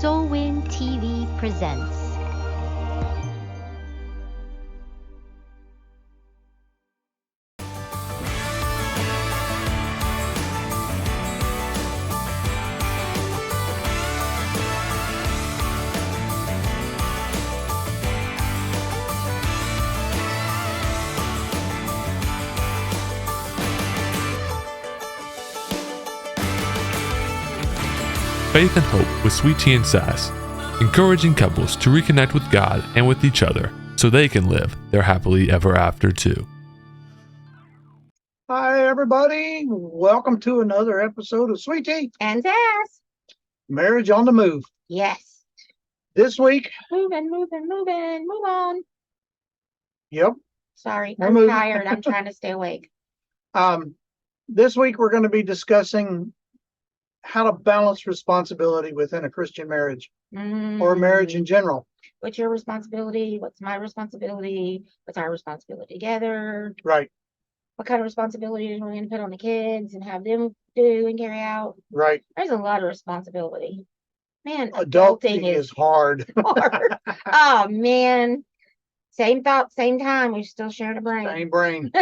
Soulwind TV presents. Faith and Hope with Sweet Tea and Sass, encouraging couples to reconnect with God and with each other so they can live their happily ever after too. Hi, everybody. Welcome to another episode of Sweet Tea And Sass. Marriage on the Move. Yes. This week, Moving. Move on. yep. Sorry, We're I'm moving. tired. I'm trying to stay awake. This week we're going to be discussing how to balance responsibility within a Christian marriage or marriage in general. What's your responsibility? What's my responsibility? What's our responsibility together? Right, What kind of responsibilities we're going to put on the kids and have them do and carry out? right. There's a lot of responsibility. Man, Adulting is hard. hard. Oh, man. Same thought, same time. We still share the brain. Same brain.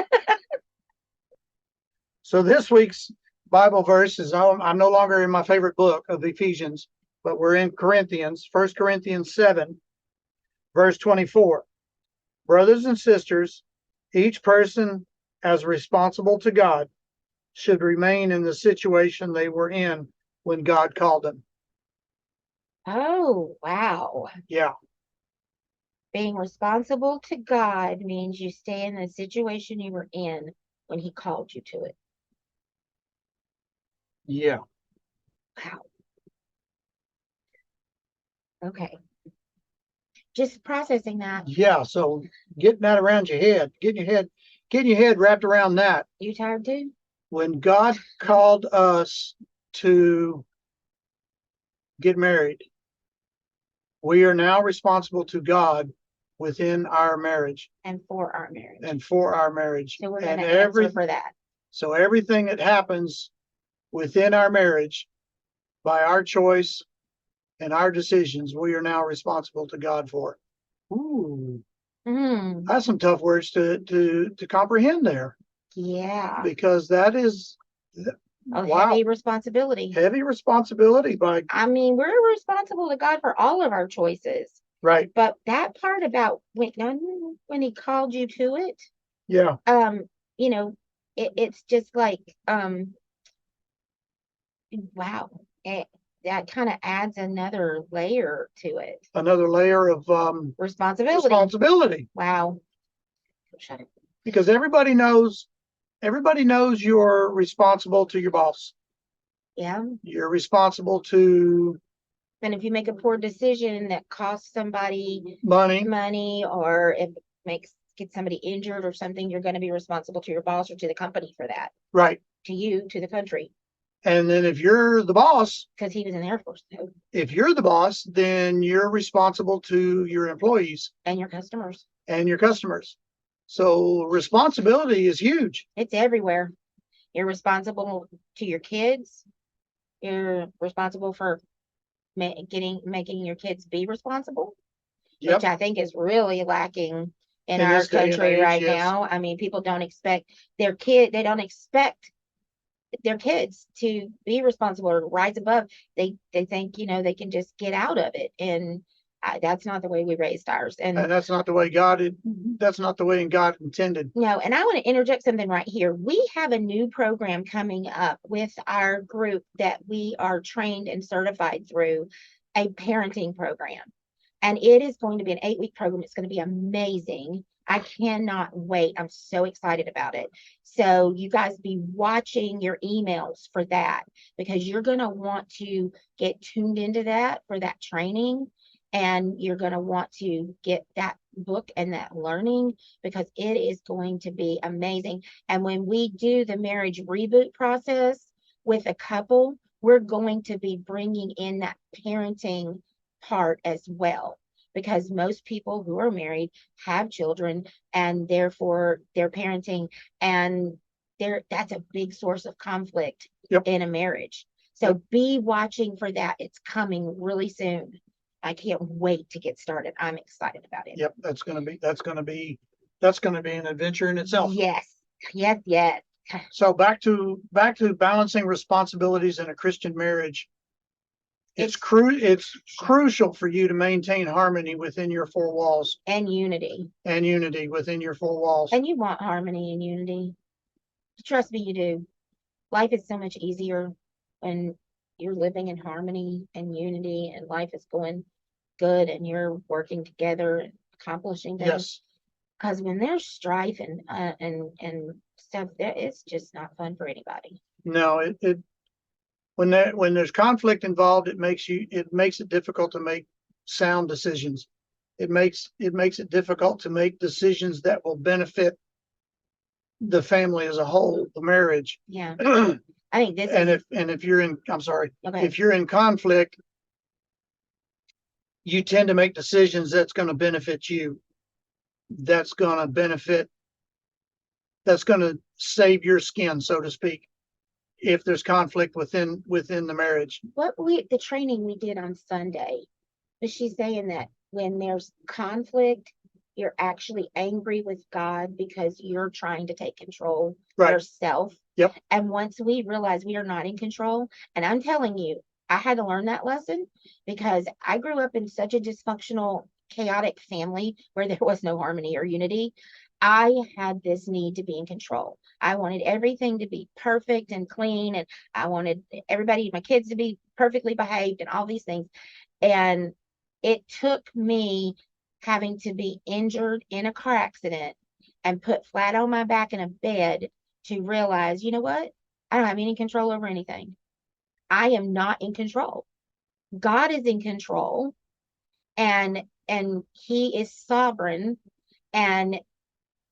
So this week's Bible verse is, I'm no longer in my favorite book of Ephesians, but we're in Corinthians, 1 Corinthians 7, verse 24. Brothers and sisters, each person as responsible to God should remain in the situation they were in when God called them. Oh, wow. Yeah, Being responsible to God means you stay in the situation you were in when He called you to it. yeah. Wow. Okay. Just processing that. Yeah, so getting that around your head, getting your head wrapped around that. You tired too? When God called us to get married, we are now responsible to God within our marriage And for our marriage. and for our marriage. So we're And going to answer for that. So everything that happens within our marriage by our choice and our decisions, we are now responsible to God for. Ooh, that's some tough words to comprehend there, Yeah. because that is wow, Heavy responsibility. heavy responsibility by I mean, we're responsible to God for all of our choices. right. But that part about when He called you to it, Yeah, you know, it's just like, wow. That kind of adds another layer to it. another layer of responsibility, Wow. Shut it. because everybody knows you're responsible to your boss. Yeah. You're responsible to And if you make a poor decision that costs somebody money, or if it gets somebody injured or something, you're going to be responsible to your boss or to the company for that. right? To you, to the country. And then if you're the boss, Because he was in the Air Force too. if you're the boss, then you're responsible to your employees And your customers. and your customers. So responsibility is huge. It's everywhere. You're responsible to your kids. You're responsible for making your kids be responsible, Yep. which I think is really lacking in our this day and country age, right yes. now. I mean, people don't expect they don't expect their kids to be responsible or rise above. They think, they can just get out of it. And that's not the way we raised ours. And that's not the way that's not the way God intended. no, and I want to interject something right here. We have a new program coming up with our group that we are trained and certified through, a parenting program. And it is going to be an 8-week program. It's going to be amazing. I cannot wait. I'm so excited about it. So you guys be watching your emails for that, because you're going to want to get tuned into that for that training. And you're going to want to get that book and that learning, because it is going to be amazing. And when we do the marriage reboot process with a couple, we're going to be bringing in that parenting part as well, because most people who are married have children, and therefore they're parenting, and that's a big source of conflict Yep. in a marriage. So be watching for that. It's coming really soon. I can't wait to get started. I'm excited about it. Yep, that's gonna be an adventure in itself. Yes, yes, yes. So back to balancing responsibilities in a Christian marriage. It's crucial for you to maintain harmony within your four walls And unity. and unity within your four walls. And you want harmony and unity. Trust me, you do. Life is so much easier when you're living in harmony and unity, and life is going good, and you're working together and accomplishing things. Yes. Because when there's strife and stuff, it's just not fun for anybody. No, when there's conflict involved, it makes it difficult to make sound decisions. It makes it difficult to make decisions that will benefit the family as a whole, the marriage. Yeah. I think this if you're in, I'm sorry, okay. if you're in conflict, you tend to make decisions that's going to benefit you. That's going to save your skin, so to speak, if there's conflict within the marriage. The training we did on Sunday, was she saying that when there's conflict, you're actually angry with God because you're trying to take control yourself. Yep. And once we realize we are not in control, and I'm telling you, I had to learn that lesson because I grew up in such a dysfunctional, chaotic family where there was no harmony or unity. I had this need to be in control. I wanted everything to be perfect and clean, and I wanted everybody, my kids, to be perfectly behaved and all these things. And it took me having to be injured in a car accident and put flat on my back in a bed to realize, you know what? I don't have any control over anything. I am not in control. God is in control, and he is sovereign, and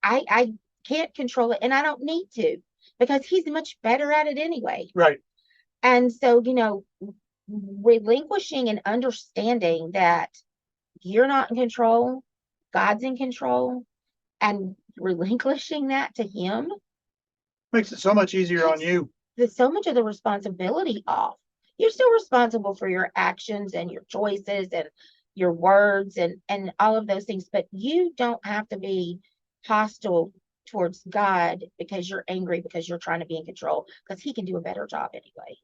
I can't control it, and I don't need to because he's much better at it anyway. Right. And so, relinquishing and understanding that you're not in control, God's in control, and relinquishing that to him makes it so much easier on you. So much of the responsibility off. You're still responsible for your actions and your choices and your words and all of those things, but you don't have to be hostile towards God because you're angry because you're trying to be in control, because he can do a better job anyway.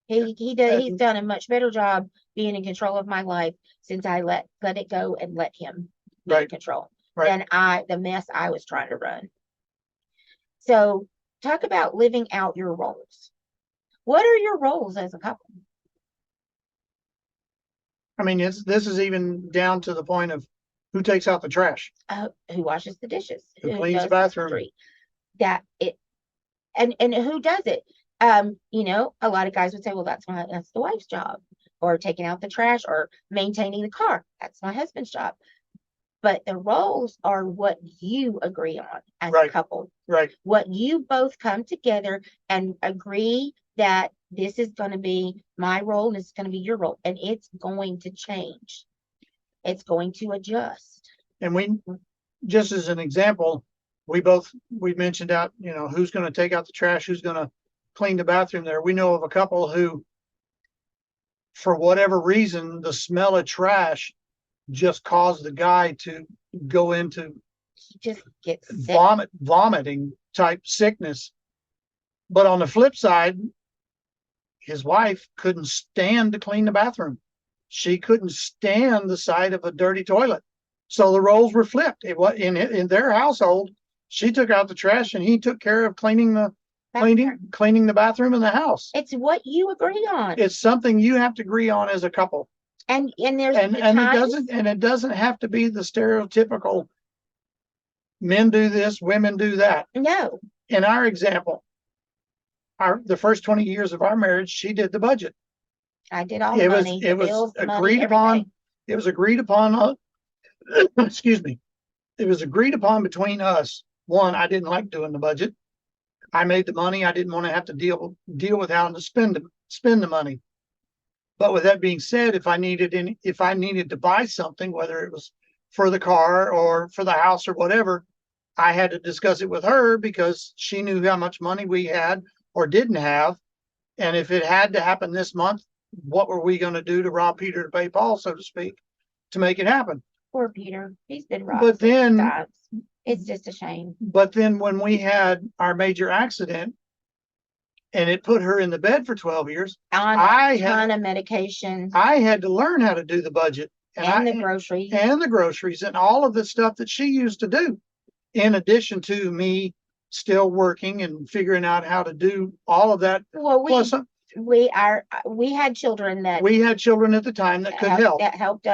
He's done a much better job being in control of my life since I let it go and let him be in control than the mess I was trying to run. So talk about living out your roles. What are your roles as a couple? I mean, this is even down to the point of who takes out the trash, who washes the dishes, who cleans the bathroom, and who does it. A lot of guys would say, well, that's the wife's job, or taking out the trash or maintaining the car. That's my husband's job. But the roles are what you agree on as a couple. Right. What you both come together and agree that this is going to be my role and it's going to be your role. And it's going to change. It's going to adjust. And we, just as an example, we mentioned out, who's going to take out the trash, who's going to clean the bathroom there. We know of a couple who, for whatever reason, the smell of trash just caused the guy to go into just get vomiting type sickness. But on the flip side, his wife couldn't stand to clean the bathroom. She couldn't stand the sight of a dirty toilet. So the roles were flipped. It was in their household. She took out the trash and he took care of cleaning the bathroom in the house. It's what you agree on. It's something you have to agree on as a couple. And it doesn't have to be the stereotypical men do this, women do that. No. In our example, the first 20 years of our marriage, she did the budget. I did all the money. It was agreed upon. It was agreed upon. Excuse me. It was agreed upon between us. One, I didn't like doing the budget. I made the money. I didn't want to have to deal with having to spend the money. But with that being said, if I needed to buy something, whether it was for the car or for the house or whatever, I had to discuss it with her because she knew how much money we had or didn't have. And if it had to happen this month, what were we going to do to rob Peter to pay Paul, so to speak, to make it happen? Poor Peter. He's been But robbed so many then, times. It's just a shame. but then when we had our major accident and it put her in the bed for 12 years, On I a had ton of medication I had to learn how to do the budget and the groceries. and the groceries and all of the stuff that she used to do, in addition to me still working and figuring out how to do all of that. Well, Plus, we had children that we had children at the time that could help. that helped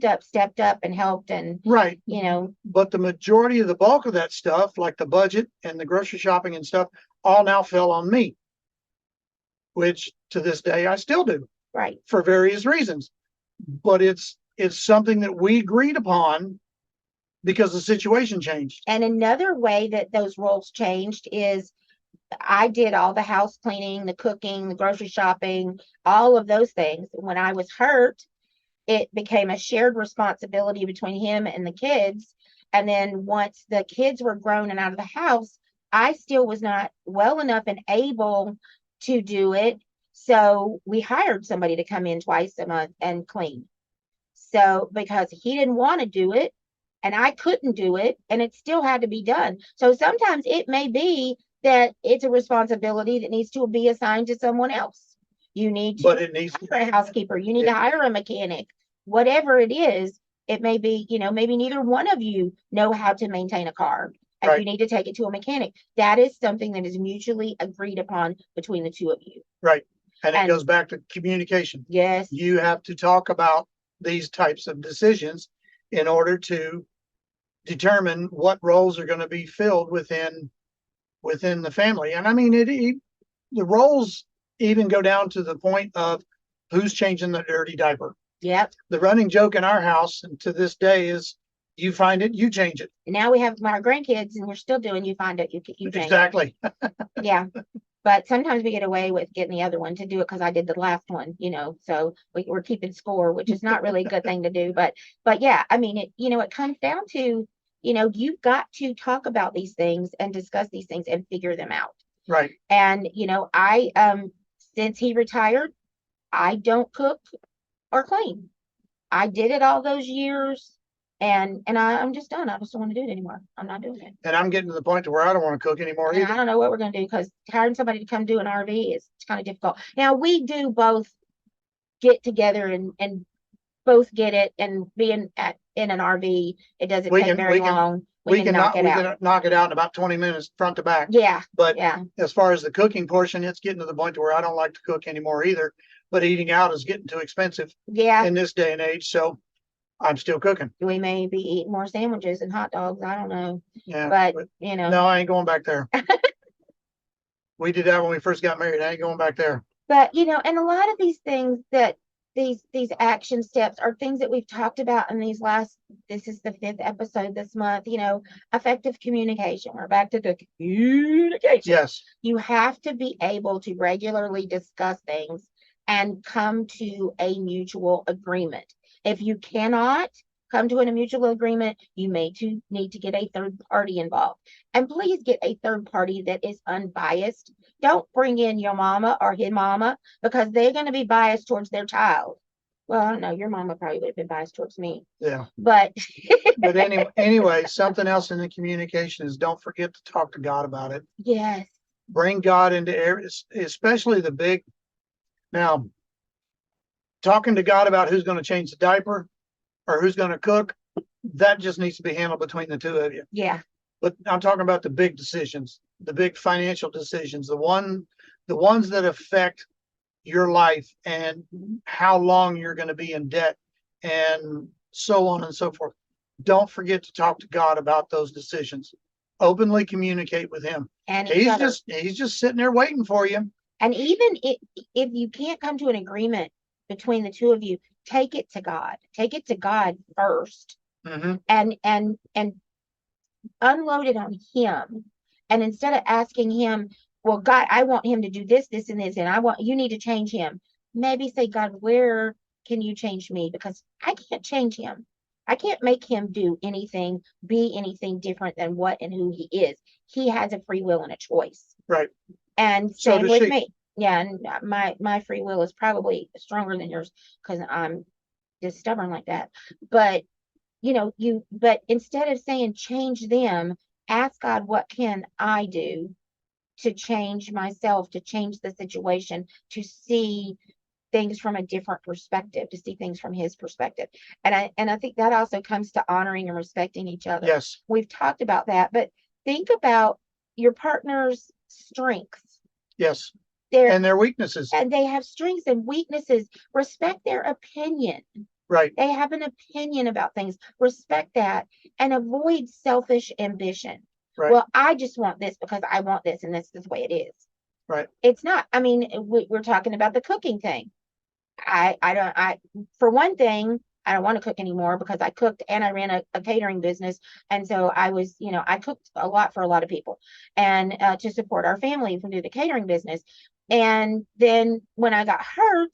up, stepped up and helped, and Right. you know, But the majority of the bulk of that stuff, like the budget and the grocery shopping and stuff, all now fell on me, which to this day I still do right. for various reasons. But it's something that we agreed upon because the situation changed. And another way that those roles changed is I did all the house cleaning, the cooking, the grocery shopping, all of those things. When I was hurt, it became a shared responsibility between him and the kids. And then once the kids were grown and out of the house, I still was not well enough and able to do it. So we hired somebody to come in twice a month and clean. So because he didn't want to do it and I couldn't do it, and it still had to be done. So sometimes it may be that it's a responsibility that needs to be assigned to someone else. You need to hire a housekeeper, you need to hire a mechanic, whatever it is. It may be, maybe neither one of you know how to maintain a car and you need to take it to a mechanic. That is something that is mutually agreed upon between the two of you. Right. And it goes back to communication. Yes. You have to talk about these types of decisions in order to determine what roles are going to be filled within the family. And I mean, the roles even go down to the point of who's changing the dirty diaper. Yep. The running joke in our house, and to this day, is you find it, you change it. And now we have our grandkids, and we're still doing you find it, you change exactly. it. Yeah. But sometimes we get away with getting the other one to do it because I did the last one, so we're keeping score, which is not really a good thing to do. But yeah, I mean, it comes down to, you've got to talk about these things and discuss these things and figure them out. Right. And, I, since he retired, I don't cook or clean. I did it all those years. And I'm just done. I just don't want to do it anymore. I'm not doing it. And I'm getting to the point to where I don't want to cook anymore either. either. I don't know what we're going to do because hiring somebody to come do an RV is kind of difficult. Now we do both get together and both get it, and being in an RV, it doesn't take very long. We can knock it out in about 20 minutes front to back. Yeah. But yeah. As far as the cooking portion, it's getting to the point to where I don't like to cook anymore either. But eating out is getting too expensive. Yeah. In this day and age. So I'm still cooking. We may be eating more sandwiches and hot dogs. I don't know. Yeah. But No, I ain't going back there. We did that when we first got married. I ain't going back there. But, and a lot of these things that these action steps are things that we've talked about in this is the 5th episode this month, effective communication. We're back to the communication. Yes. You have to be able to regularly discuss things and come to a mutual agreement. If you cannot come to a mutual agreement, you may need to get a third party involved. And please get a third party that is unbiased. Don't bring in your mama or his mama because they're going to be biased towards their child. Well, I don't know. Your mama probably would have been biased towards me. Yeah. But anyway, something else in the communication is don't forget to talk to God about it. Yes. Bring God into areas, especially the big. Now, talking to God about who's going to change the diaper or who's going to cook, that just needs to be handled between the two of you. Yeah. But I'm talking about the big decisions, the big financial decisions, the ones that affect your life and how long you're going to be in debt and so on and so forth. Don't forget to talk to God about those decisions. Openly communicate with him. And he's just sitting there waiting for you. And even if you can't come to an agreement between the two of you, take it to God. Take it to God first. Mm-hmm. And unload it on him. And instead of asking him, well, God, I want him to do this, this, and this, and you need to change him. Maybe say, God, where can you change me? Because I can't change him. I can't make him do anything, be anything different than what and who he is. He has a free will and a choice. Right. And same with me. Yeah, and my free will is probably stronger than yours because I'm just stubborn like that. But but instead of saying change them, ask God, what can I do to change myself, to change the situation, to see things from a different perspective, to see things from his perspective. And I think that also comes to honoring and respecting each other. Yes. We've talked about that, but think about your partner's strengths. Yes. Their And their weaknesses. and they have strengths and weaknesses. Respect their opinion. Right. They have an opinion about things. Respect that and avoid selfish ambition. Right. Well, I just want this because I want this, and this is the way it is. Right. It's not. I mean, we're talking about the cooking thing. For one thing, I don't want to cook anymore because I cooked and I ran a catering business. And so I cooked a lot for a lot of people and to support our family through the catering business. And then when I got hurt,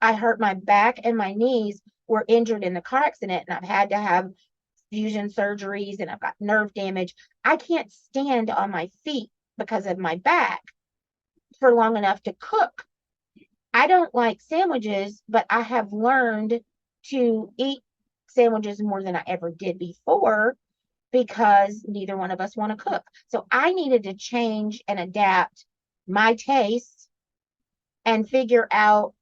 I hurt my back and my knees were injured in the car accident. And I've had to have fusion surgeries and I've got nerve damage. I can't stand on my feet because of my back for long enough to cook. I don't like sandwiches, but I have learned to eat sandwiches more than I ever did before because neither one of us want to cook. So I needed to change and adapt my taste and figure out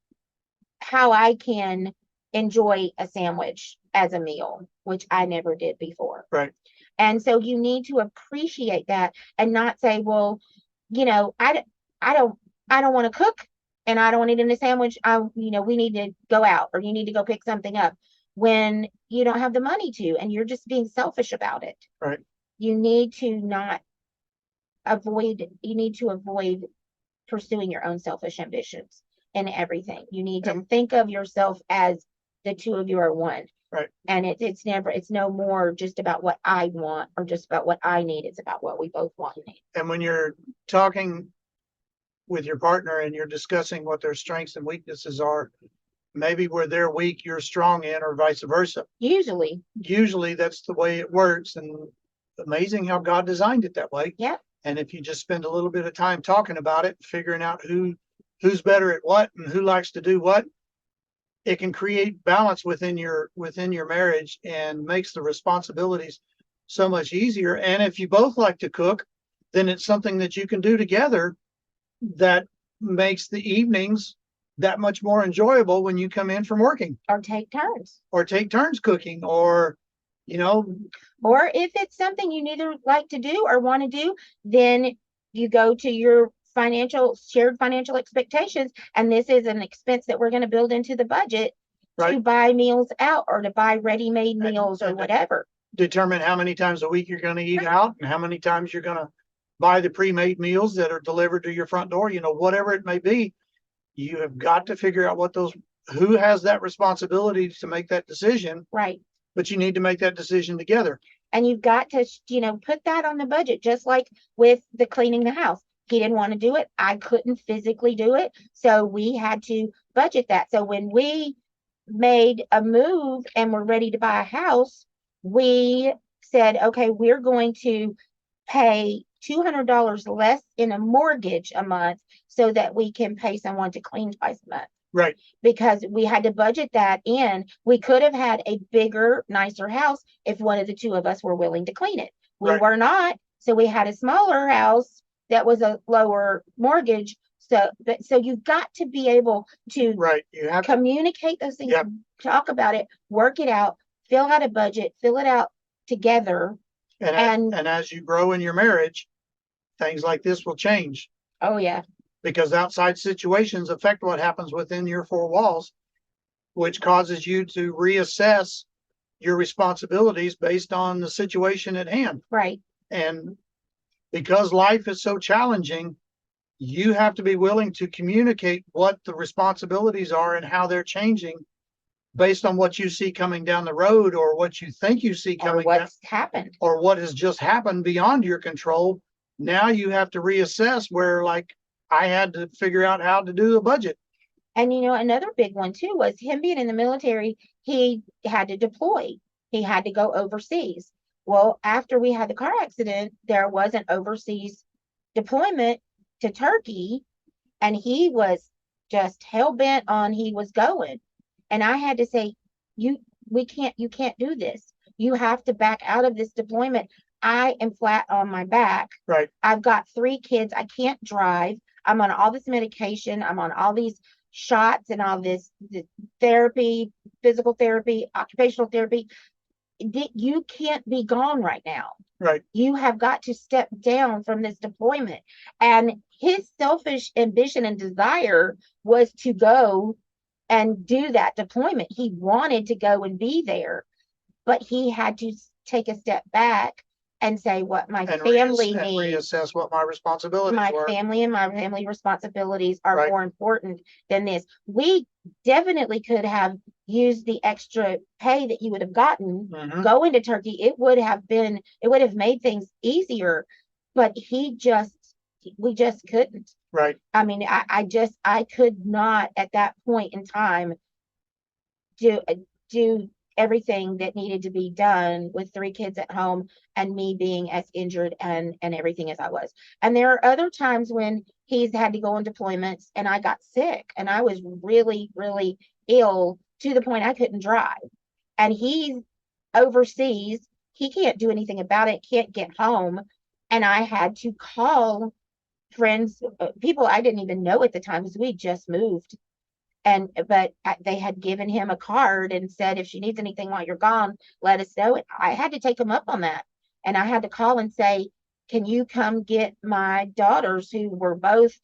how I can enjoy a sandwich as a meal, which I never did before. Right. And so you need to appreciate that and not say, well, I don't want to cook and I don't want to eat in a sandwich. We need to go out or you need to go pick something up when you don't have the money to, and you're just being selfish about it. Right. You need to avoid pursuing your own selfish ambitions in everything. You need to think of yourself as the two of you are one. Right. And it's no more just about what I want or just about what I need. It's about what we both want and need. And when you're talking with your partner and you're discussing what their strengths and weaknesses are, maybe where they're weak, you're strong in, or vice versa. Usually that's the way it works. And amazing how God designed it that way. Yep. And if you just spend a little bit of time talking about it, figuring out who's better at what and who likes to do what, it can create balance within your marriage and makes the responsibilities so much easier. And if you both like to cook, then it's something that you can do together that makes the evenings that much more enjoyable when you come in from working. Or take turns Cooking, or or if it's something you neither like to do or want to do, then you go to your shared financial expectations, and this is an expense that we're going to build into the budget to buy meals out or to buy ready-made meals or whatever. Determine how many times a week you're going to eat out and how many times you're going to buy the pre-made meals that are delivered to your front door, whatever it may be. You have got to figure out who has that responsibility to make that decision. Right. But you need to make that decision together. And you've got to, put that on the budget, just like with the cleaning the house. He didn't want to do it. I couldn't physically do it. So we had to budget that. So when we made a move and we're ready to buy a house, we said, okay, we're going to pay $200 less in a mortgage a month so that we can pay someone to clean twice a month. Right. Because we had to budget that in. We could have had a bigger, nicer house if one of the two of us were willing to clean it. We were not. So we had a smaller house that was a lower mortgage. So you've got to be able to communicate those things, talk about it, work it out, fill out a budget, fill it out together. And as you grow in your marriage, things like this will change. Oh, yeah. Because outside situations affect what happens within your four walls, which causes you to reassess your responsibilities based on the situation at hand. Right. And because life is so challenging, you have to be willing to communicate what the responsibilities are and how they're changing based on what you see coming down the road, or what you think you see coming happened, or what has just happened beyond your control. Now you have to reassess where, like, I had to figure out how to do a budget. And another big one too was him being in the military. He had to deploy. He had to go overseas. Well, after we had the car accident, there was an overseas deployment to Turkey. and he was just hell-bent on he was going. And I had to say, you you can't do this. You have to back out of this deployment. I am flat on my back. Right. I've got 3 kids. I can't drive. I'm on all this medication. I'm on all these shots and all this therapy, physical therapy, occupational therapy. You can't be gone right now. Right. You have got to step down from this deployment. And his selfish ambition and desire was to go and do that deployment. He wanted to go and be there, but he had to take a step back and say what my family needs. Reassess what my responsibilities were. My family responsibilities are Right. more important than this. We definitely could have used the extra pay that he would have gotten Mhm. going to Turkey. It would have made things easier, but we just couldn't. Right. I mean, I could not at that point in time do everything that needed to be done with 3 kids at home and me being as injured and everything as I was. And there are other times when he's had to go on deployments and I got sick and I was really, really ill to the point I couldn't drive. And he's overseas. He can't do anything about it, can't get home. And I had to call friends, people I didn't even know at the time because we just moved. But they had given him a card and said, if she needs anything while you're gone, let us know. I had to take him up on that. And I had to call and say, can you come get my daughters who were both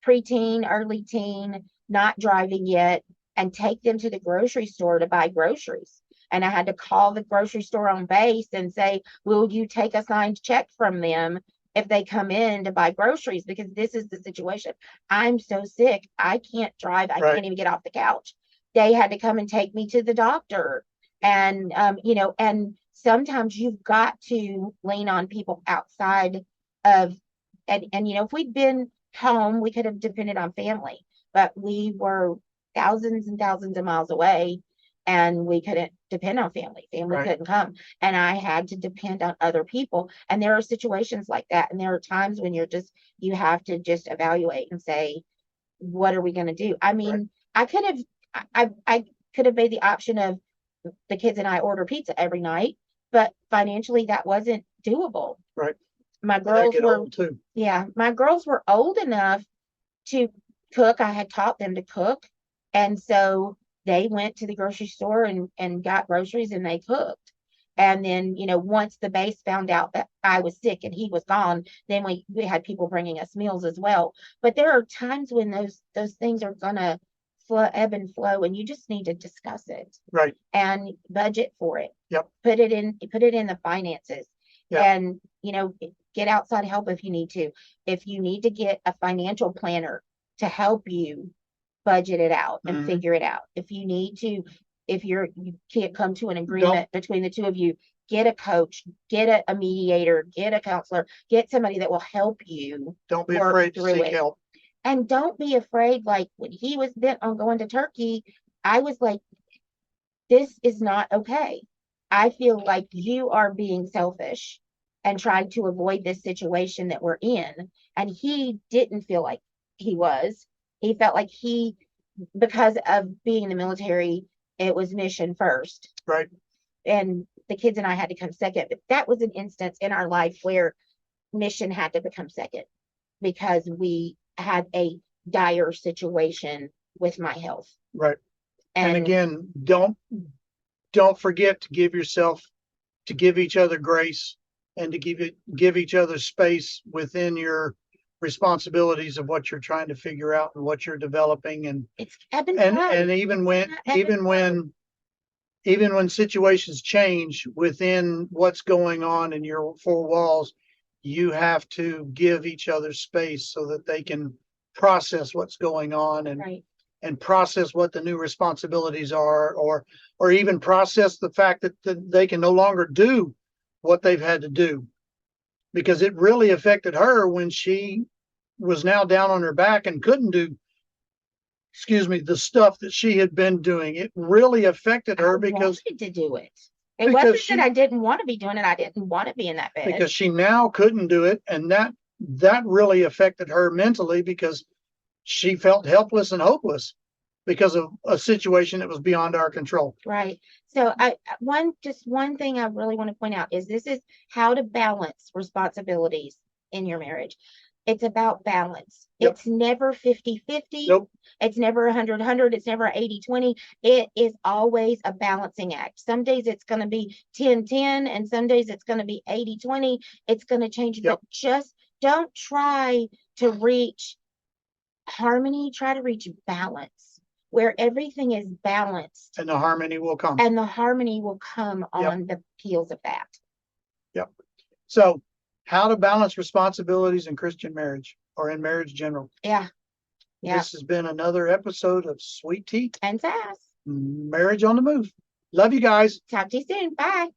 preteen, early teen, not driving yet, and take them to the grocery store to buy groceries. And I had to call the grocery store on base and say, will you take a signed check from them if they come in to buy groceries? Because this is the situation. I'm so sick. I can't drive. I Right. can't even get off the couch. They had to come and take me to the doctor. And, and sometimes you've got to lean on people outside of, if we'd been home, we could have depended on family, but we were thousands and thousands of miles away and we couldn't depend on family. Family Right. couldn't come. And I had to depend on other people. And there are situations like that. And there are times when you have to just evaluate and say, what are we going to do? I mean, I could have made the option of the kids and I order pizza every night, but financially that wasn't doable. Right. My And they girls get were, old too. yeah, my girls were old enough to cook. I had taught them to cook. And so they went to the grocery store and got groceries and they cooked. And then, once the base found out that I was sick and he was gone, then we had people bringing us meals as well. But there are times when those things are gonna ebb and flow, and you just need to discuss it Right. and budget for it. Yep. Put it in the finances. Yep. And, get outside help if you need to. If you need to get a financial planner to help you budget it out and Mhm. figure it out. If you need to, if you can't come to an agreement between the two of you, get a coach, get a mediator, get a counselor, get somebody that will help you. Don't be work afraid to through seek it. help. And don't be afraid. Like when he was bent on going to Turkey, I was like, this is not okay. I feel like you are being selfish and trying to avoid this situation that we're in. And he didn't feel like he was. He felt like because of being in the military, it was mission first. Right. And the kids and I had to come second. But that was an instance in our life where mission had to become second because we had a dire situation with my health. Right. And again, don't forget to give each other grace and to give each other space within your responsibilities of what you're trying to figure out and what you're developing. And it's ebb and even when situations change within what's going on in your four walls, you have to give each other space so that they can process what's going on and process what the new responsibilities are, or even process the fact that they can no longer do what they've had to do, because it really affected her when she was now down on her back and couldn't do, the stuff that she had been doing. It really affected her because I wanted to do it. It wasn't that I didn't want to be doing it. I didn't want to be in that bed because she now couldn't do it, and that that really affected her mentally because she felt helpless and hopeless because of a situation that was beyond our control. Right. So one thing I really want to point out is this is how to balance responsibilities in your marriage. It's about balance. Yep. It's never 50-50. Nope. It's never 100-100. It's never 80-20. It is always a balancing act. Some days it's going to be 10-10 and some days it's going to be 80-20. It's going to change, Yep. but just don't try to reach harmony. Try to reach balance where everything is balanced. And the harmony will come. And the harmony will come on the heels of that. Yep. So how to balance responsibilities in Christian marriage or in marriage general. Yeah. Yeah. This has been another episode of Sweet Tea, And Sass. Marriage on the Move. Love you guys. Talk to you soon. Bye.